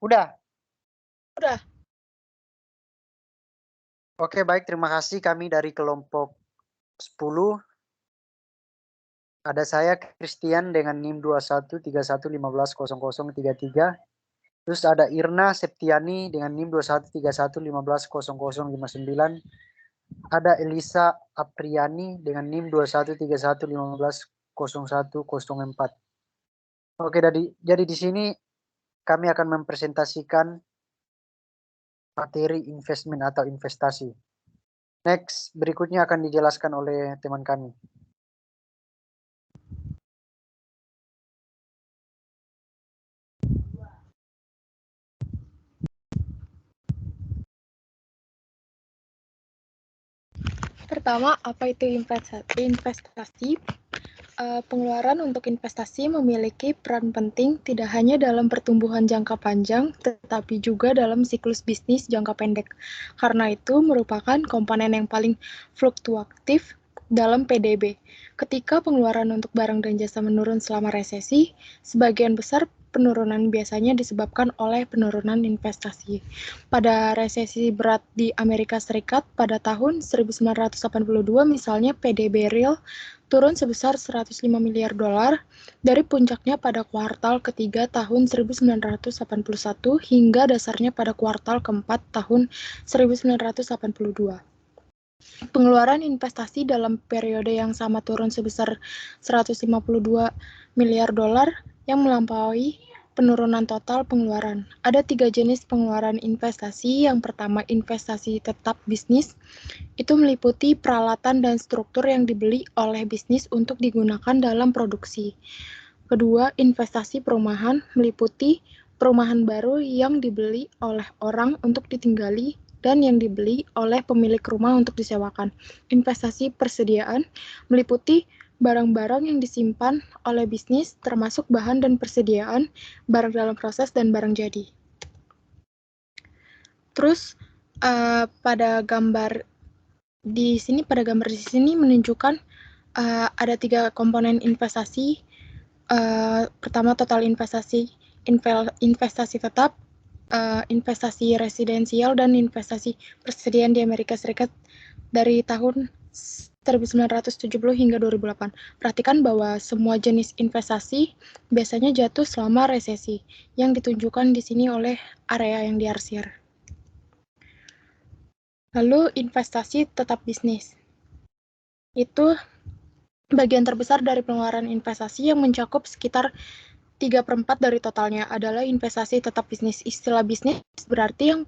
Udah? Udah. Oke, baik. Terima kasih. Kami dari kelompok 10. Ada saya Christian dengan NIM 2131150033. Terus ada Irna Septiani dengan NIM 2131150059. Ada Elisa Apriani dengan NIM 2131150104. Oke, jadi di sini kami akan mempresentasikan materi investment atau investasi. Next, berikutnya akan dijelaskan oleh teman kami. Pertama, apa itu investasi? Pengeluaran untuk investasi memiliki peran penting tidak hanya dalam pertumbuhan jangka panjang, tetapi juga dalam siklus bisnis jangka pendek. Karena itu merupakan komponen yang paling fluktuatif dalam PDB. Ketika pengeluaran untuk barang dan jasa menurun selama resesi, sebagian besar penurunan biasanya disebabkan oleh penurunan investasi. Pada resesi berat di Amerika Serikat pada tahun 1982 misalnya PDB real turun sebesar 105 miliar dolar dari puncaknya pada kuartal ketiga tahun 1981 hingga dasarnya pada kuartal keempat tahun 1982. Pengeluaran investasi dalam periode yang sama turun sebesar 152 miliar dolar yang melampaui penurunan total pengeluaran. Ada 3 jenis pengeluaran investasi. Yang pertama, investasi tetap bisnis. Itu meliputi peralatan dan struktur yang dibeli oleh bisnis untuk digunakan dalam produksi. Kedua, investasi perumahan meliputi perumahan baru yang dibeli oleh orang untuk ditinggali dan yang dibeli oleh pemilik rumah untuk disewakan. Investasi persediaan meliputi barang-barang yang disimpan oleh bisnis, termasuk bahan dan persediaan, barang dalam proses, dan barang jadi. Terus, pada gambar di sini menunjukkan ada 3 komponen investasi. Pertama, total investasi tetap, investasi residensial, dan investasi persediaan di Amerika Serikat dari tahun 1970 hingga 2008. Perhatikan bahwa semua jenis investasi biasanya jatuh selama resesi, yang ditunjukkan di sini oleh area yang diarsir. Lalu investasi tetap bisnis. Itu bagian terbesar dari pengeluaran investasi yang mencakup sekitar 3/4 dari totalnya adalah investasi tetap bisnis. Istilah bisnis berarti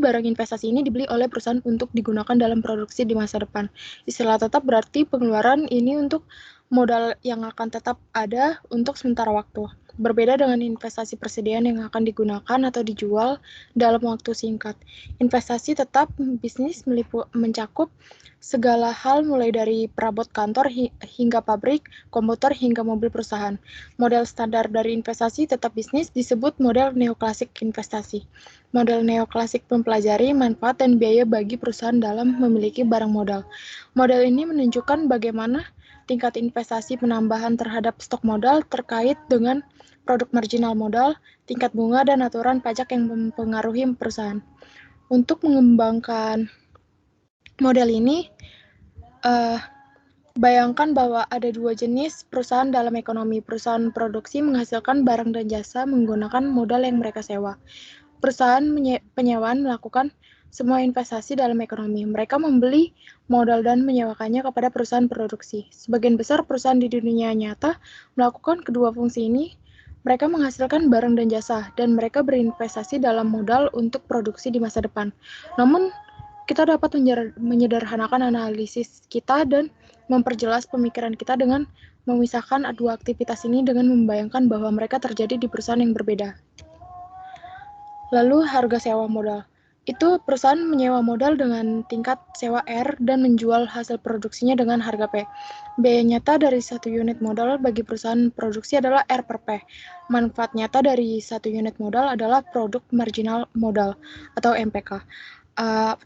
barang investasi ini dibeli oleh perusahaan untuk digunakan dalam produksi di masa depan. Istilah tetap berarti pengeluaran ini untuk modal yang akan tetap ada untuk sementara waktu. Berbeda dengan investasi persediaan yang akan digunakan atau dijual dalam waktu singkat. Investasi tetap bisnis mencakup segala hal mulai dari perabot kantor hingga pabrik, komputer hingga mobil perusahaan. Model standar dari investasi tetap bisnis disebut model neoklasik investasi. Model neoklasik mempelajari manfaat dan biaya bagi perusahaan dalam memiliki barang modal. Model ini menunjukkan bagaimana tingkat investasi penambahan terhadap stok modal terkait dengan produk marginal modal, tingkat bunga, dan aturan pajak yang mempengaruhi perusahaan. Untuk mengembangkan model ini, bayangkan bahwa ada 2 jenis perusahaan dalam ekonomi. Perusahaan produksi menghasilkan barang dan jasa menggunakan modal yang mereka sewa. Perusahaan penyewaan melakukan semua investasi dalam ekonomi. Mereka membeli modal dan menyewakannya kepada perusahaan produksi. Sebagian besar perusahaan di dunia nyata melakukan kedua fungsi ini. Mereka menghasilkan barang dan jasa, dan mereka berinvestasi dalam modal untuk produksi di masa depan. Namun, kita dapat menyederhanakan analisis kita dan memperjelas pemikiran kita dengan memisahkan dua aktivitas ini dengan membayangkan bahwa mereka terjadi di perusahaan yang berbeda. Lalu harga sewa modal. Itu perusahaan menyewa modal dengan tingkat sewa R dan menjual hasil produksinya dengan harga P. Biaya nyata dari satu unit modal bagi perusahaan produksi adalah R per P. Manfaat nyata dari satu unit modal adalah produk marginal modal atau MPK.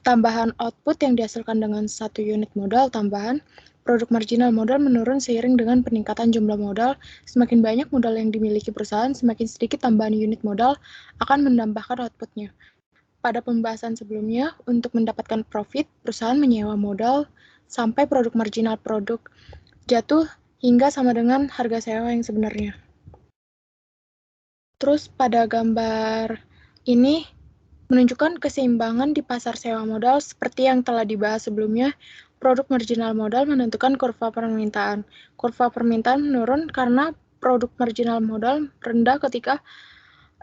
Tambahan output yang dihasilkan dengan satu unit modal tambahan Produk marginal modal menurun seiring dengan peningkatan jumlah modal. Semakin banyak modal yang dimiliki perusahaan, semakin sedikit tambahan unit modal akan menambahkan output-nya. Pada pembahasan sebelumnya, untuk mendapatkan profit, perusahaan menyewa modal sampai produk marginal produk jatuh hingga sama dengan harga sewa yang sebenarnya. Terus pada gambar ini menunjukkan keseimbangan di pasar sewa modal seperti yang telah dibahas sebelumnya. Produk marginal modal menentukan kurva permintaan. Kurva permintaan menurun karena produk marginal modal rendah ketika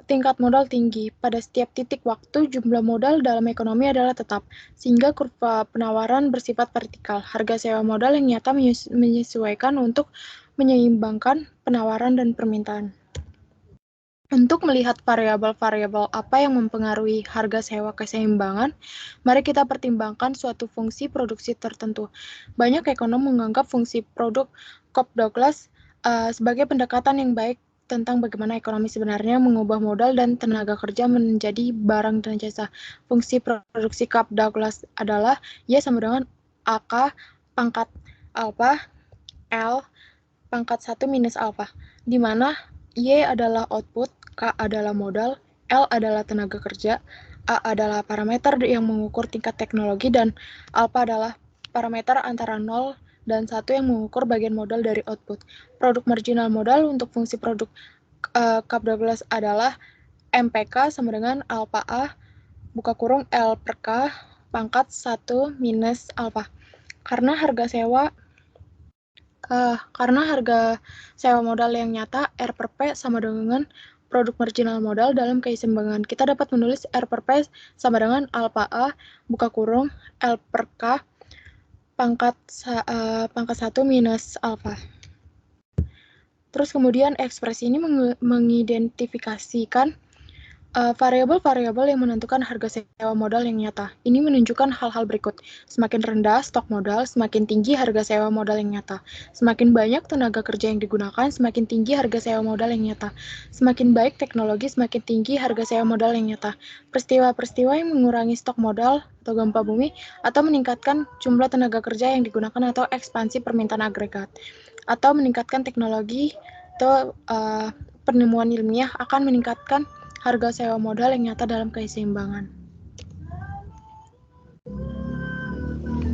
tingkat modal tinggi. Pada setiap titik waktu, jumlah modal dalam ekonomi adalah tetap, sehingga kurva penawaran bersifat vertikal. Harga sewa modal yang nyata menyesuaikan untuk menyeimbangkan penawaran dan permintaan. Untuk melihat variabel-variabel apa yang mempengaruhi harga sewa keseimbangan, mari kita pertimbangkan suatu fungsi produksi tertentu. Banyak ekonom menganggap fungsi produk Cobb-Douglas sebagai pendekatan yang baik tentang bagaimana ekonomi sebenarnya mengubah modal dan tenaga kerja menjadi barang dan jasa. Fungsi produksi Cobb-Douglas adalah Y sama dengan AK pangkat alpha L pangkat 1 minus alpha, di mana Y adalah output, K adalah modal, L adalah tenaga kerja, A adalah parameter yang mengukur tingkat teknologi, dan alpha adalah parameter antara 0 dan 1 yang mengukur bagian modal dari output. Produk marginal modal untuk fungsi produk Cobb-Douglas adalah MPK sama dengan alpha A buka kurung L per K pangkat 1 minus alpha. Karena harga sewa modal yang nyata, R per P sama dengan produk marginal modal dalam keseimbangan. Kita dapat menulis R per P sama dengan alpha A buka kurung L per K pangkat 1 minus alpha. Terus kemudian ekspresi ini mengidentifikasikan variabel-variabel yang menentukan harga sewa modal yang nyata. Ini menunjukkan hal-hal berikut. Semakin rendah stok modal, semakin tinggi harga sewa modal yang nyata. Semakin banyak tenaga kerja yang digunakan, semakin tinggi harga sewa modal yang nyata. Semakin baik teknologi, semakin tinggi harga sewa modal yang nyata. Peristiwa-peristiwa yang mengurangi stok modal atau gempa bumi, atau meningkatkan jumlah tenaga kerja yang digunakan atau ekspansi permintaan agregat, atau meningkatkan teknologi atau penemuan ilmiah akan meningkatkan harga sewa modal yang nyata dalam keseimbangan.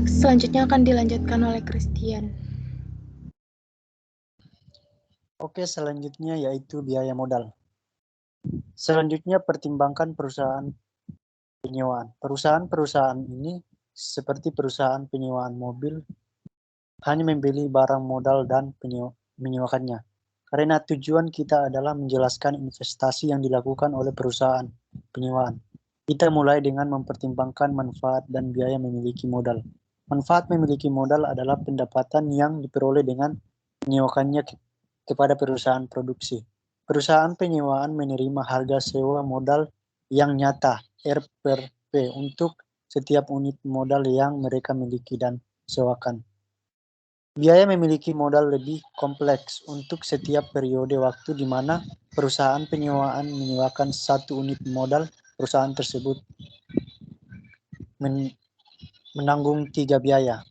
Selanjutnya akan dilanjutkan oleh Christian. Oke, selanjutnya yaitu biaya modal. Selanjutnya pertimbangkan perusahaan penyewaan. Perusahaan-perusahaan ini seperti perusahaan penyewaan mobil hanya membeli barang modal dan menyewakannya. Karena tujuan kita adalah menjelaskan investasi yang dilakukan oleh perusahaan penyewaan. Kita mulai dengan mempertimbangkan manfaat dan biaya memiliki modal. Manfaat memiliki modal adalah pendapatan yang diperoleh dengan menyewakannya kepada perusahaan produksi. Perusahaan penyewaan menerima harga sewa modal yang nyata R per P untuk setiap unit modal yang mereka miliki dan sewakan. Biaya memiliki modal lebih kompleks untuk setiap periode waktu di mana perusahaan penyewaan menyewakan satu unit modal, perusahaan tersebut menanggung 3 biaya.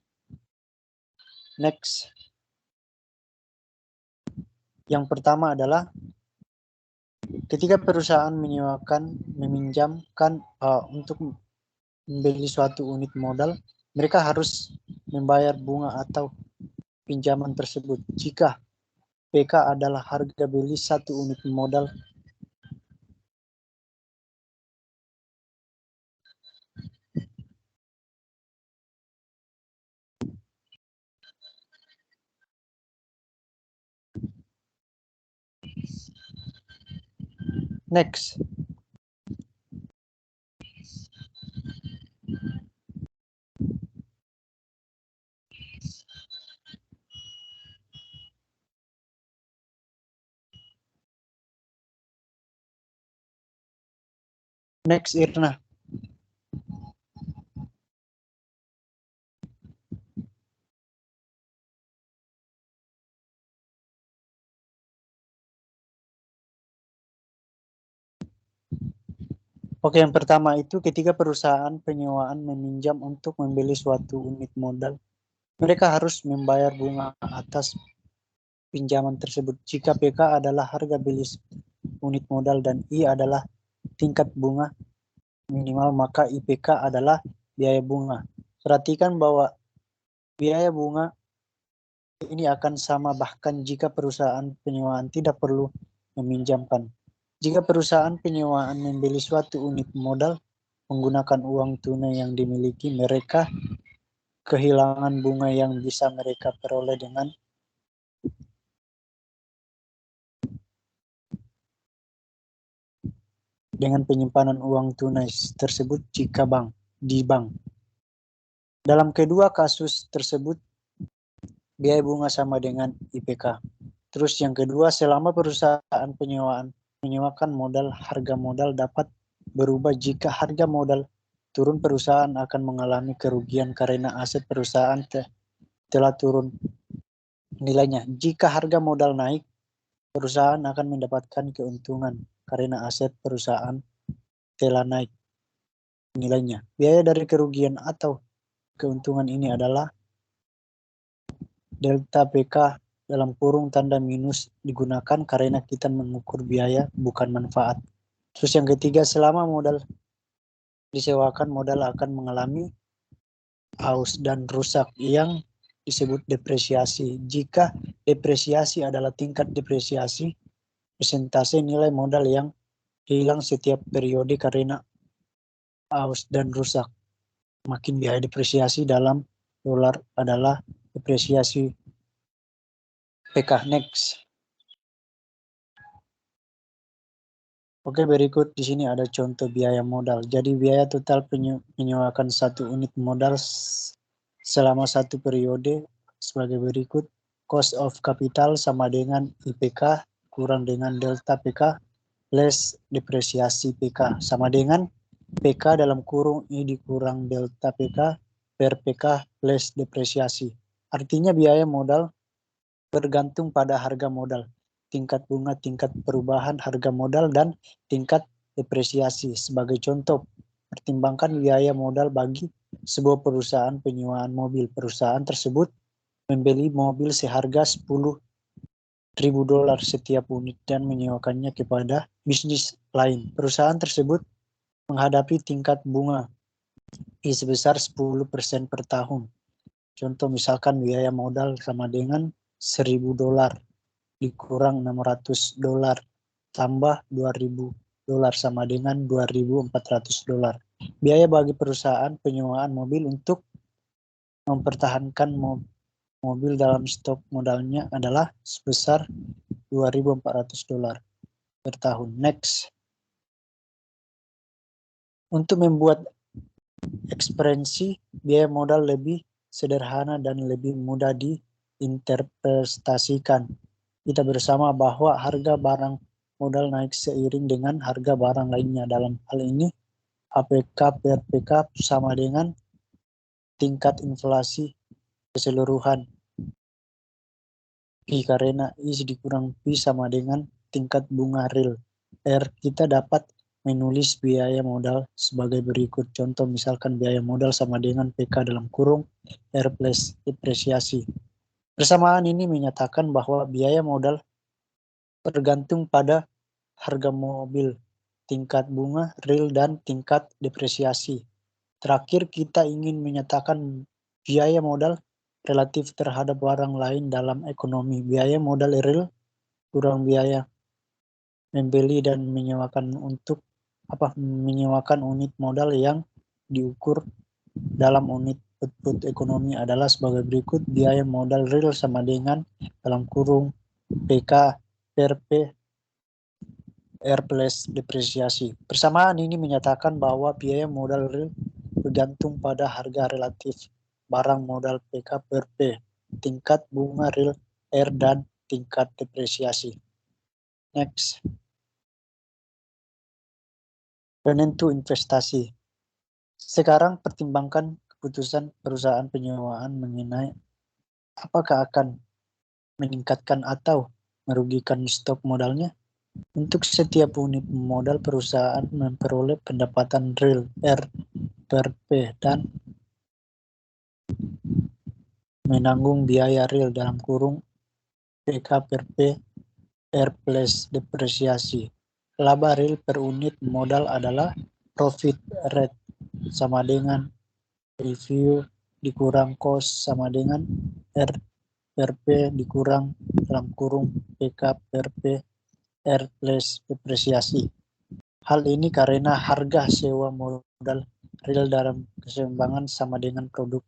Next. Yang pertama adalah ketika perusahaan meminjamkan untuk membeli suatu unit modal, mereka harus membayar bunga atau pinjaman tersebut. Jika PK adalah harga beli satu unit modal, next. Next, Irna. Oke, yang pertama itu ketika perusahaan penyewaan meminjam untuk membeli suatu unit modal, Mereka harus membayar bunga atas pinjaman tersebut. Jika PK adalah harga beli unit modal dan I adalah tingkat bunga minimal, maka IPK adalah biaya bunga. Perhatikan bahwa biaya bunga ini akan sama bahkan jika perusahaan penyewaan tidak perlu meminjamkan. Jika perusahaan penyewaan membeli suatu unit modal menggunakan uang tunai yang dimiliki, mereka kehilangan bunga yang bisa mereka peroleh dengan penyimpanan uang tunai tersebut jika di bank. Dalam kedua kasus tersebut, biaya bunga sama dengan IPK. Terus yang kedua, selama perusahaan penyewaan menyewakan modal, harga modal dapat berubah. Jika harga modal turun, perusahaan akan mengalami kerugian karena aset perusahaan telah turun nilainya. Jika harga modal naik, perusahaan akan mendapatkan keuntungan karena aset perusahaan telah naik nilainya. Biaya dari kerugian atau keuntungan ini adalah delta PK dalam kurung tanda minus digunakan karena kita mengukur biaya bukan manfaat. Terus yang ketiga, selama modal disewakan, modal akan mengalami aus dan rusak yang disebut depresiasi. Jika depresiasi adalah tingkat depresiasi, persentase nilai modal yang hilang setiap periode karena aus dan rusak. Makin biaya depresiasi dalam dolar adalah depresiasi PK. Next. Oke, berikut di sini ada contoh biaya modal. Jadi biaya total penyewakan satu unit modal selama satu periode sebagai berikut. Cost of capital sama dengan IPK kurang dengan delta PK plus depresiasi PK sama dengan PK dalam kurung I dikurang delta PK per PK plus depresiasi. Artinya biaya modal bergantung pada harga modal, tingkat bunga, tingkat perubahan harga modal, dan tingkat depresiasi. Sebagai contoh, pertimbangkan biaya modal bagi sebuah perusahaan penyewaan mobil. Perusahaan tersebut membeli mobil seharga $10.000 setiap unit dan menyewakannya kepada bisnis lain. Perusahaan tersebut menghadapi tingkat bunga sebesar 10% per tahun. Contoh misalkan biaya modal sama dengan $1.000 dikurang $600 tambah $2.000 sama dengan $2.400. Biaya bagi perusahaan penyewaan mobil untuk mempertahankan mobil dalam stok modalnya adalah sebesar $2.400 per tahun. Next. Untuk membuat ekspresi biaya modal lebih sederhana dan lebih mudah diinterpretasikan, kita bersama bahwa harga barang modal naik seiring dengan harga barang lainnya. Dalam hal ini, APK per PK sama dengan tingkat inflasi keseluruhan. I karena I dikurang P sama dengan tingkat bunga real. R, kita dapat menulis biaya modal sebagai berikut. Contoh misalkan biaya modal sama dengan PK dalam kurung R plus depresiasi. Persamaan ini menyatakan bahwa biaya modal tergantung pada harga mobil, tingkat bunga real, dan tingkat depresiasi. Terakhir, kita ingin menyatakan biaya modal relatif terhadap barang lain dalam ekonomi. Biaya modal real kurang biaya membeli dan menyewakan unit modal yang diukur dalam unit output ekonomi adalah sebagai berikut. Biaya modal real sama dengan dalam kurung PK per P R plus depresiasi. Persamaan ini menyatakan bahwa biaya modal real bergantung pada harga relatif barang modal PK per P, tingkat bunga real R, dan tingkat depresiasi. Next. Penentu investasi. Sekarang pertimbangkan keputusan perusahaan penyewaan mengenai apakah akan meningkatkan atau merugikan stok modalnya. Untuk setiap unit modal, perusahaan memperoleh pendapatan real R per P dan menanggung biaya real dalam kurung PK per P R plus depresiasi. Laba real per unit modal adalah profit rate sama dengan review dikurang cost sama dengan R per P dikurang dalam kurung PK per P R plus depresiasi. Hal ini karena harga sewa modal real dalam keseimbangan sama dengan produk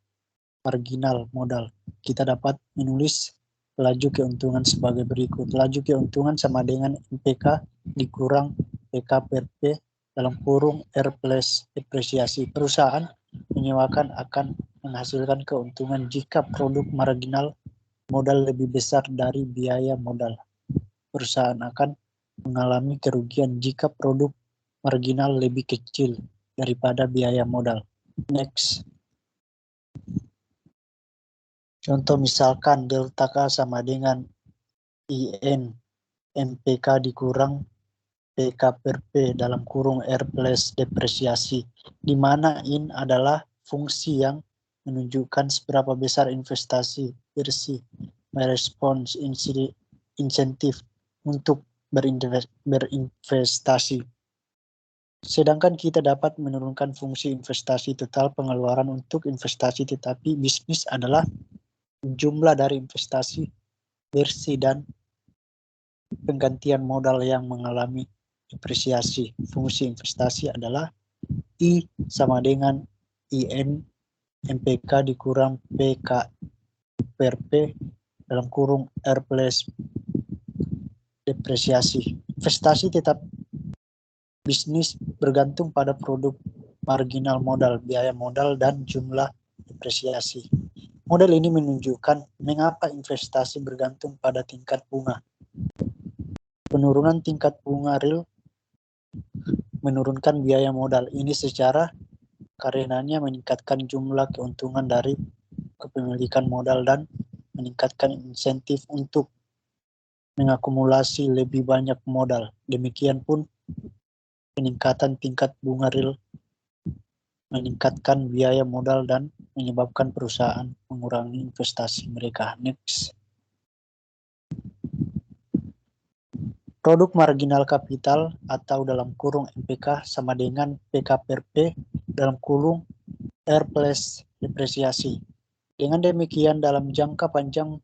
marginal modal. Kita dapat menulis laju keuntungan sebagai berikut. Laju keuntungan sama dengan MPK dikurang PK per P dalam kurung R plus depresiasi. Perusahaan menyewakan akan menghasilkan keuntungan jika produk marginal modal lebih besar dari biaya modal. Perusahaan akan mengalami kerugian jika produk marginal lebih kecil daripada biaya modal. Next. Contoh misalkan delta K sama dengan IN MPK dikurang PK per P dalam kurung R plus depresiasi, di mana IN adalah fungsi yang menunjukkan seberapa besar investasi bersih merespons insentif untuk berinvestasi. Sedangkan kita dapat menurunkan fungsi investasi total pengeluaran untuk investasi, tetapi bisnis adalah jumlah dari investasi bersih dan penggantian modal yang mengalami depresiasi. Fungsi investasi adalah I sama dengan IN MPK dikurang PK per P dalam kurung R plus depresiasi. Investasi tetap bisnis bergantung pada produk marginal modal, biaya modal, dan jumlah depresiasi. Model ini menunjukkan mengapa investasi bergantung pada tingkat bunga. Penurunan tingkat bunga real menurunkan biaya modal. Ini secara karenanya meningkatkan jumlah keuntungan dari kepemilikan modal dan meningkatkan insentif untuk mengakumulasi lebih banyak modal. Demikian pun peningkatan tingkat bunga real meningkatkan biaya modal dan menyebabkan perusahaan mengurangi investasi mereka. Next. Produk marginal kapital atau dalam kurung MPK sama dengan PK per P dalam kurung R plus depresiasi. Dengan demikian dalam jangka panjang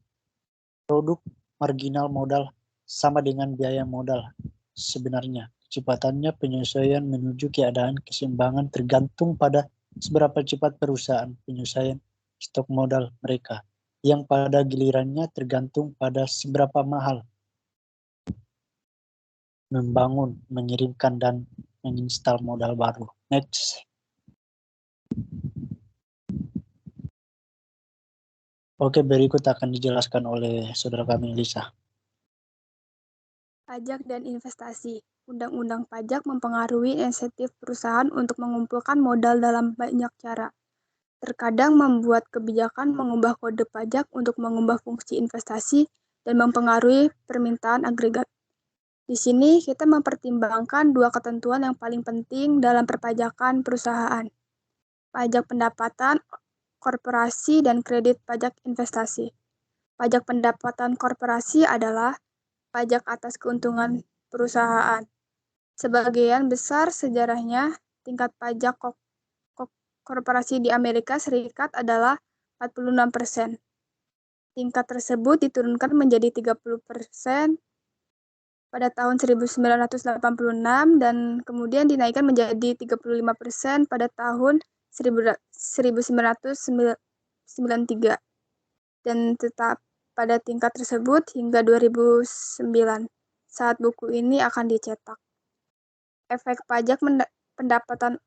produk marginal modal sama dengan biaya modal. Sebenarnya kecepatannya penyesuaian menuju keadaan keseimbangan tergantung pada seberapa cepat perusahaan penyesuaian stok modal mereka, yang pada gilirannya tergantung pada seberapa mahal membangun, mengirimkan, dan menginstal modal baru. Next. Oke, berikut akan dijelaskan oleh saudara kami Lisa. Pajak dan investasi. Undang-undang pajak mempengaruhi insentif perusahaan untuk mengumpulkan modal dalam banyak cara. Terkadang membuat kebijakan mengubah kode pajak untuk mengubah fungsi investasi dan mempengaruhi permintaan agregat. Di sini kita mempertimbangkan dua ketentuan yang paling penting dalam perpajakan perusahaan. Pajak pendapatan korporasi dan kredit pajak investasi. Pajak pendapatan korporasi adalah pajak atas keuntungan perusahaan. Sebagian besar sejarahnya, tingkat pajak korporasi di Amerika Serikat adalah 46%. Tingkat tersebut diturunkan menjadi 30% pada tahun 1986 dan kemudian dinaikkan menjadi 35% pada tahun 1993 dan tetap pada tingkat tersebut hingga 2009 saat buku ini akan dicetak. Efek pajak pendapatan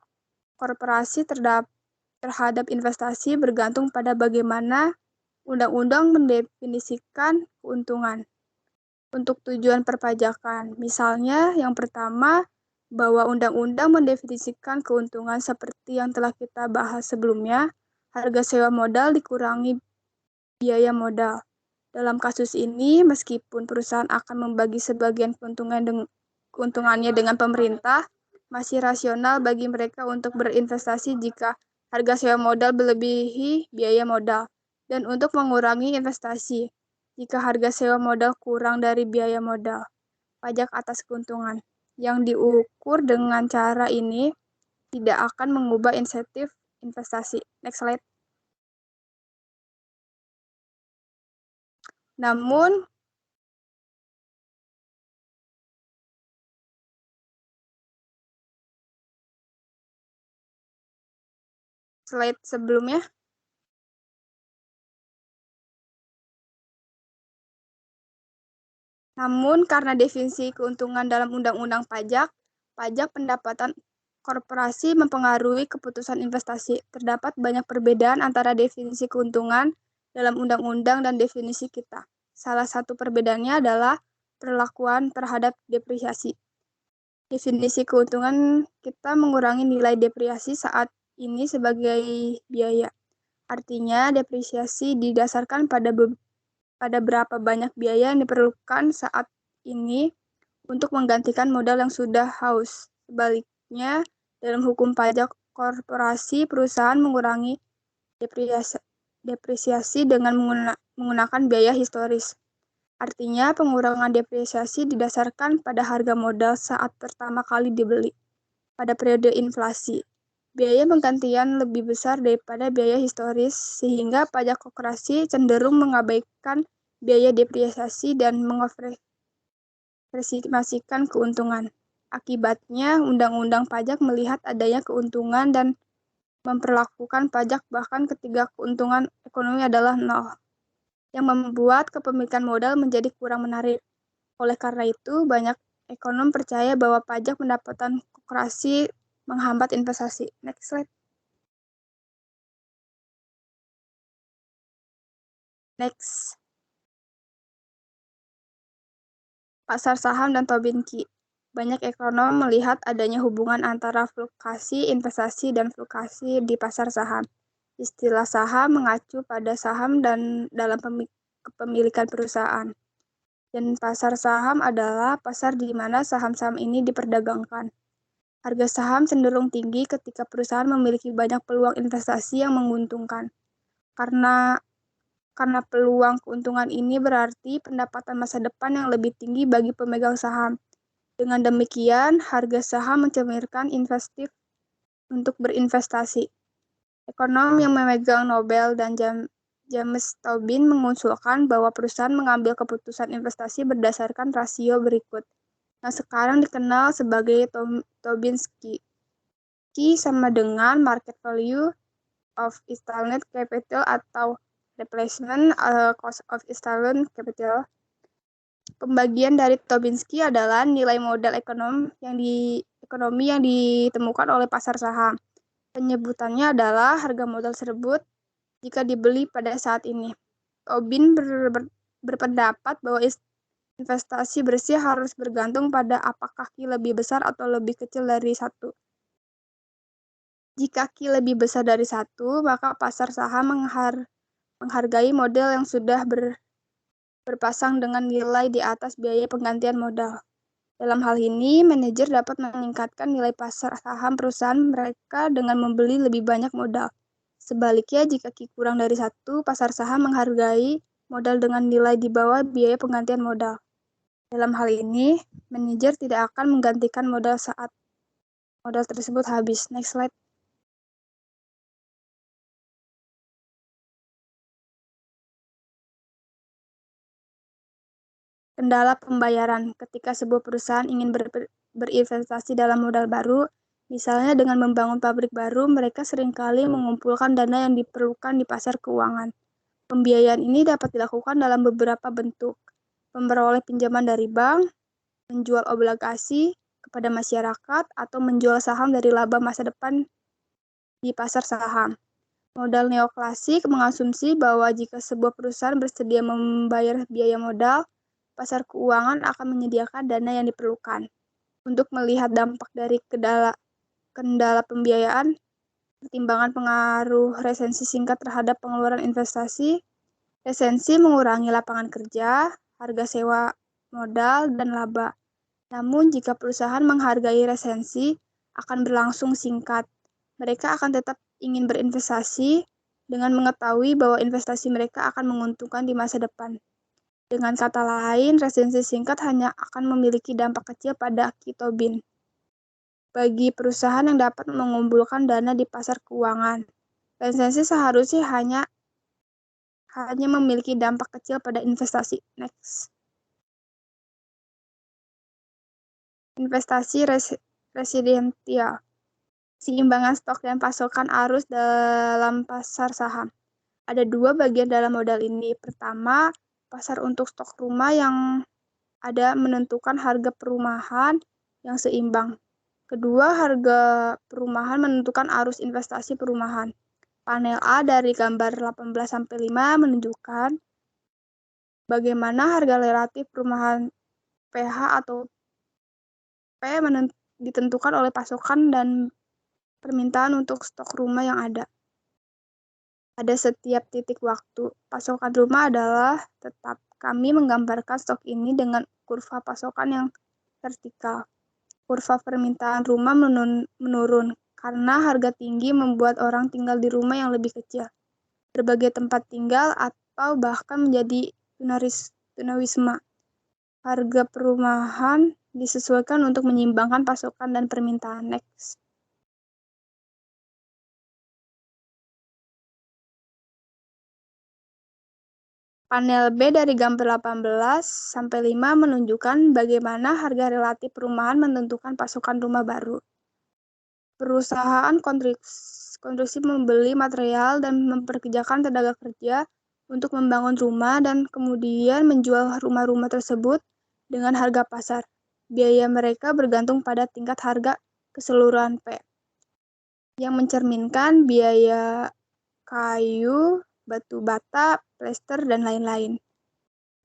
korporasi terhadap investasi bergantung pada bagaimana undang-undang mendefinisikan keuntungan untuk tujuan perpajakan. Misalnya, yang pertama, bahwa undang-undang mendefinisikan keuntungan seperti yang telah kita bahas sebelumnya, harga sewa modal dikurangi biaya modal. Dalam kasus ini, meskipun perusahaan akan membagi sebagian keuntungannya dengan pemerintah, masih rasional bagi mereka untuk berinvestasi jika harga sewa modal melebihi biaya modal. dan untuk mengurangi investasi. Jika harga sewa modal kurang dari biaya modal, pajak atas keuntungan yang diukur dengan cara ini tidak akan mengubah insentif investasi. Next slide. Namun, slide sebelumnya. Namun, karena definisi keuntungan dalam Undang-Undang Pajak, pajak pendapatan korporasi mempengaruhi keputusan investasi. Terdapat banyak perbedaan antara definisi keuntungan dalam undang-undang dan definisi kita. Salah satu perbedaannya adalah perlakuan terhadap depresiasi. Definisi keuntungan kita mengurangi nilai depresiasi saat ini sebagai biaya. Artinya, depresiasi didasarkan pada berapa banyak biaya yang diperlukan saat ini untuk menggantikan modal yang sudah haus. Sebaliknya, dalam hukum pajak korporasi, perusahaan mengurangi depresiasi dengan menggunakan biaya historis. Artinya, pengurangan depresiasi didasarkan pada harga modal saat pertama kali dibeli. Pada periode inflasi, biaya penggantian lebih besar daripada biaya historis, sehingga pajak korporasi cenderung mengabaikan biaya depresiasi dan mengoperasikan keuntungan. Akibatnya, undang-undang pajak melihat adanya keuntungan dan memperlakukan pajak bahkan ketika keuntungan ekonomi adalah nol, yang membuat kepemilikan modal menjadi kurang menarik. Oleh karena itu, banyak ekonom percaya bahwa pajak pendapatan korporasi menghambat investasi. Next slide. Next. Pasar saham dan Tobin Key. Banyak ekonom melihat adanya hubungan antara fluktuasi investasi dan fluktuasi di pasar saham. Istilah saham mengacu pada saham dan dalam kepemilikan perusahaan. Dan pasar saham adalah pasar di mana saham-saham ini diperdagangkan. Harga saham cenderung tinggi ketika perusahaan memiliki banyak peluang investasi yang menguntungkan. Karena peluang keuntungan ini berarti pendapatan masa depan yang lebih tinggi bagi pemegang saham. Dengan demikian, harga saham mencerminkan investif untuk berinvestasi. Ekonom yang memegang Nobel dan James Tobin mengusulkan bahwa perusahaan mengambil keputusan investasi berdasarkan rasio berikut, yang sekarang dikenal sebagai Tobin's-Key. Key sama dengan market value of installed capital atau replacement cost of installed capital. Pembagian dari Tobin's-Key adalah nilai modal ekonomi yang ditemukan oleh pasar saham. Penyebutannya adalah harga modal tersebut jika dibeli pada saat ini. Tobin berpendapat bahwa investasi bersih harus bergantung pada apakah Key lebih besar atau lebih kecil dari 1. Jika Key lebih besar dari 1, maka pasar saham menghargai modal yang sudah berpasang dengan nilai di atas biaya penggantian modal. Dalam hal ini, manajer dapat meningkatkan nilai pasar saham perusahaan mereka dengan membeli lebih banyak modal. Sebaliknya, jika Key kurang dari 1, pasar saham menghargai modal dengan nilai di bawah biaya penggantian modal. Dalam hal ini, manajer tidak akan menggantikan modal saat modal tersebut habis. Next slide. Kendala pembayaran ketika sebuah perusahaan ingin berinvestasi dalam modal baru, misalnya dengan membangun pabrik baru, mereka seringkali mengumpulkan dana yang diperlukan di pasar keuangan. Pembiayaan ini dapat dilakukan dalam beberapa bentuk, memperoleh pinjaman dari bank, menjual obligasi kepada masyarakat, atau menjual saham dari laba masa depan di pasar saham. Modal neoklasik mengasumsi bahwa jika sebuah perusahaan bersedia membayar biaya modal, pasar keuangan akan menyediakan dana yang diperlukan. Untuk melihat dampak dari kendala pembiayaan, pertimbangan pengaruh resensi singkat terhadap pengeluaran investasi. Resensi mengurangi lapangan kerja, harga sewa modal, dan laba. Namun, jika perusahaan menghargai resensi akan berlangsung singkat, mereka akan tetap ingin berinvestasi. dengan mengetahui bahwa investasi mereka akan menguntungkan di masa depan. Dengan kata lain, resensi singkat hanya akan memiliki dampak kecil pada Ki Tobin bagi perusahaan yang dapat mengumpulkan dana di pasar keuangan. Resensi seharusnya hanya memiliki dampak kecil pada investasi. Next. Investasi residensial. Keseimbangan stok dan pasokan arus dalam pasar saham. Ada dua bagian dalam modal ini. Pertama, pasar untuk stok rumah yang ada menentukan harga perumahan yang seimbang. Kedua, harga perumahan menentukan arus investasi perumahan. Panel A dari gambar 18-5 menunjukkan bagaimana harga relatif perumahan PH atau P ditentukan oleh pasokan dan permintaan untuk stok rumah yang ada. Pada setiap titik waktu, pasokan rumah adalah tetap. Kami menggambarkan stok ini dengan kurva pasokan yang vertikal. Kurva permintaan rumah menurun karena harga tinggi membuat orang tinggal di rumah yang lebih kecil, berbagai tempat tinggal, atau bahkan menjadi tunawisma. Harga perumahan disesuaikan untuk menyeimbangkan pasokan dan permintaan. Next. Panel B dari gambar 18-5 menunjukkan bagaimana harga relatif perumahan menentukan pasokan rumah baru. Perusahaan konstruksi membeli material dan memperkerjakan tenaga kerja untuk membangun rumah dan kemudian menjual rumah-rumah tersebut dengan harga pasar. Biaya mereka bergantung pada tingkat harga keseluruhan P, yang mencerminkan biaya kayu, batu bata, plester, dan lain-lain.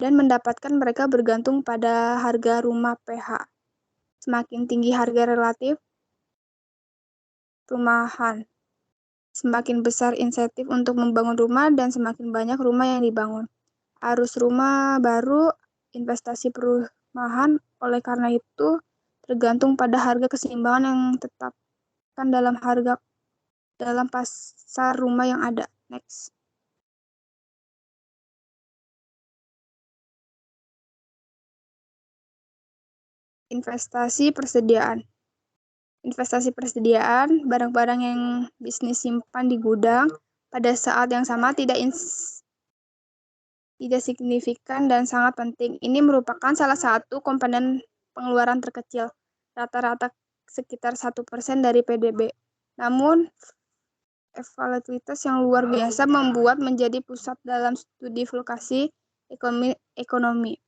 Dan mendapatkan mereka bergantung pada harga rumah PH. Semakin tinggi harga relatif perumahan, semakin besar insentif untuk membangun rumah dan semakin banyak rumah yang dibangun. Arus rumah baru, investasi perumahan, oleh karena itu tergantung pada harga keseimbangan yang ditetapkan dalam pasar rumah yang ada. Next. Investasi persediaan. Investasi persediaan, barang-barang yang bisnis simpan di gudang pada saat yang sama tidak signifikan dan sangat penting. Ini merupakan salah satu komponen pengeluaran terkecil, rata-rata sekitar 1% dari PDB. Namun, volatilitas yang luar biasa membuat menjadi pusat dalam studi fluktuasi ekonomi.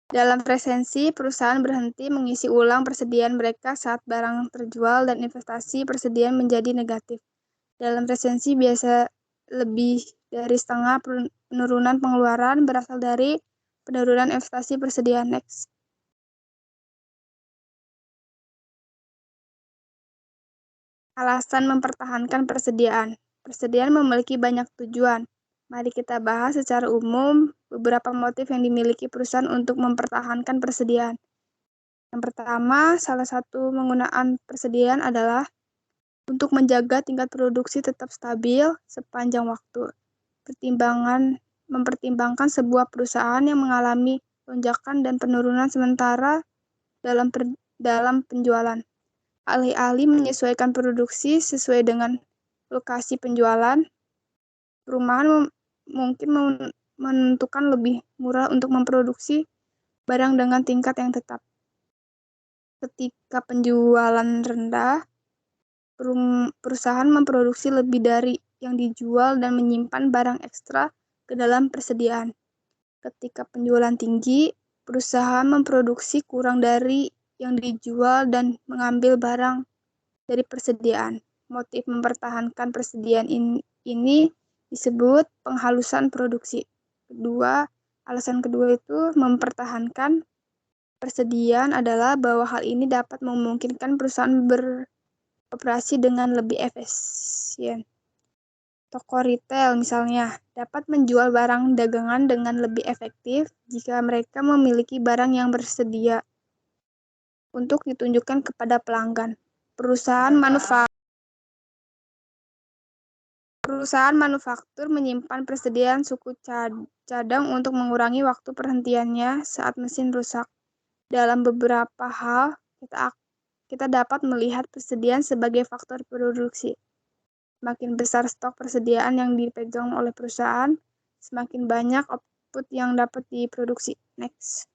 Dalam resensi, perusahaan berhenti mengisi ulang persediaan mereka saat barang terjual dan investasi persediaan menjadi negatif. Dalam resensi, biasa lebih dari setengah penurunan pengeluaran berasal dari penurunan investasi persediaan. Next. Alasan mempertahankan persediaan. Persediaan memiliki banyak tujuan. Mari kita bahas secara umum beberapa motif yang dimiliki perusahaan untuk mempertahankan persediaan. Yang pertama, salah satu penggunaan persediaan adalah untuk menjaga tingkat produksi tetap stabil sepanjang waktu. Mempertimbangkan sebuah perusahaan yang mengalami lonjakan dan penurunan sementara dalam penjualan. Alih-alih menyesuaikan produksi sesuai dengan lokasi penjualan, perumahan mungkin menentukan lebih murah untuk memproduksi barang dengan tingkat yang tetap. Ketika penjualan rendah, perusahaan memproduksi lebih dari yang dijual dan menyimpan barang ekstra ke dalam persediaan. Ketika penjualan tinggi, perusahaan memproduksi kurang dari yang dijual dan mengambil barang dari persediaan. Motif mempertahankan persediaan ini disebut penghalusan produksi. Alasan kedua itu mempertahankan persediaan adalah bahwa hal ini dapat memungkinkan perusahaan beroperasi dengan lebih efisien. Toko retail misalnya dapat menjual barang dagangan dengan lebih efektif jika mereka memiliki barang yang bersedia untuk ditunjukkan kepada pelanggan. Perusahaan manufaktur menyimpan persediaan suku cadang untuk mengurangi waktu perhentiannya saat mesin rusak. Dalam beberapa hal, kita dapat melihat persediaan sebagai faktor produksi. Semakin besar stok persediaan yang dipegang oleh perusahaan, semakin banyak output yang dapat diproduksi. Next.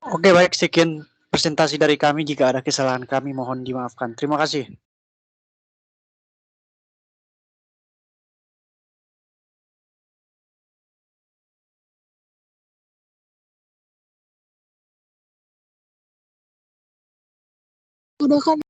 Oke, baik, sekian presentasi dari kami. Jika ada kesalahan kami mohon dimaafkan. Terima kasih. Udah kan?